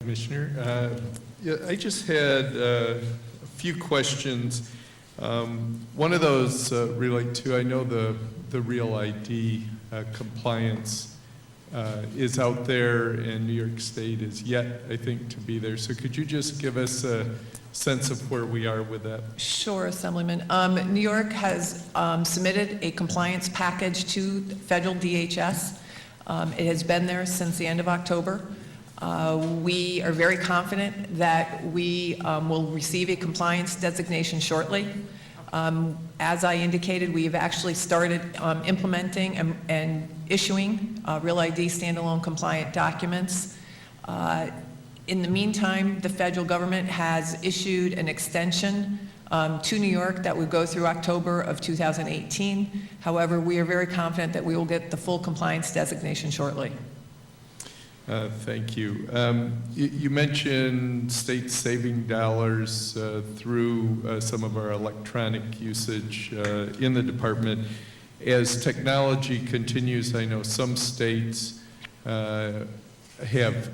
Commissioner. Yeah, I just had a few questions. One of those relate to, I know the Real ID compliance is out there, and New York State is yet, I think, to be there. So could you just give us a sense of where we are with that? Sure, Assemblyman. New York has submitted a compliance package to federal DHS. It has been there since the end of October. We are very confident that we will receive a compliance designation shortly. As I indicated, we have actually started implementing and issuing Real ID standalone compliant documents. In the meantime, the federal government has issued an extension to New York that would go through October of 2018. However, we are very confident that we will get the full compliance designation shortly. Thank you. You mentioned states saving dollars through some of our electronic usage in the department. As technology continues, I know some states have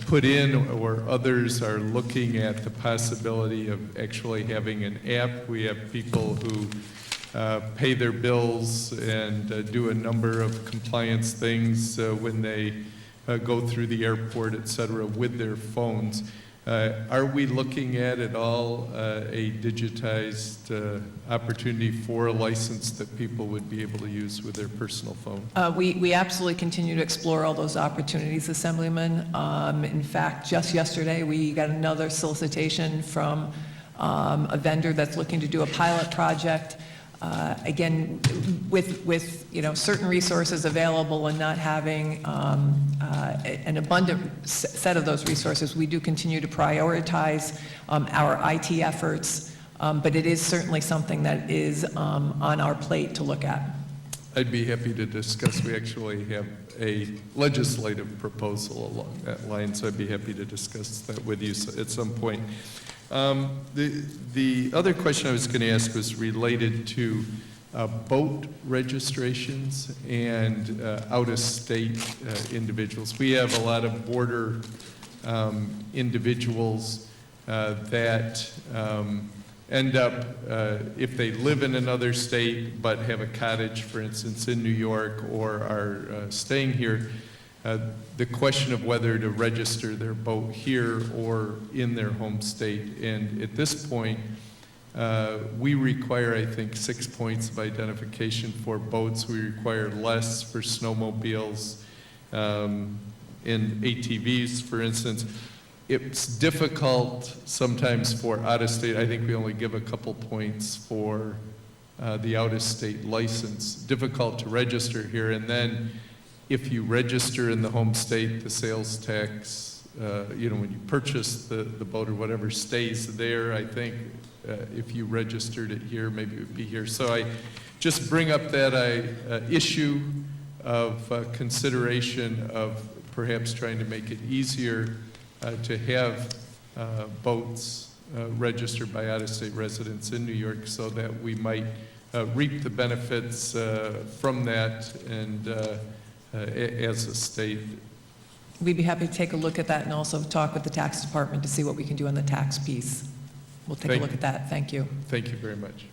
put in, or others are looking at the possibility of actually having an app. We have people who pay their bills and do a number of compliance things when they go through the airport, et cetera, with their phones. Are we looking at all a digitized opportunity for a license that people would be able to use with their personal phone? We absolutely continue to explore all those opportunities, Assemblyman. In fact, just yesterday, we got another solicitation from a vendor that's looking to do a pilot project. Again, with certain resources available and not having an abundant set of those resources, we do continue to prioritize our IT efforts, but it is certainly something that is on our plate to look at. I'd be happy to discuss. We actually have a legislative proposal along that line, so I'd be happy to discuss that with you at some point. The other question I was going to ask was related to boat registrations and out-of-state individuals. We have a lot of border individuals that end up, if they live in another state but have a cottage, for instance, in New York, or are staying here, the question of whether to register their boat here or in their home state. And at this point, we require, I think, 6 points of identification for boats. We require less for snowmobiles and ATVs, for instance. It's difficult sometimes for out-of-state. I think we only give a couple points for the out-of-state license. Difficult to register here. And then if you register in the home state, the sales tax, when you purchase the boat or whatever, stays there. I think if you registered it here, maybe it would be here. So I just bring up that issue of consideration of perhaps trying to make it easier to have boats registered by out-of-state residents in New York, so that we might reap the benefits from that and as a state. We'd be happy to take a look at that and also talk with the tax department to see what we can do on the tax piece. We'll take a look at that. Thank you. Thank you very much.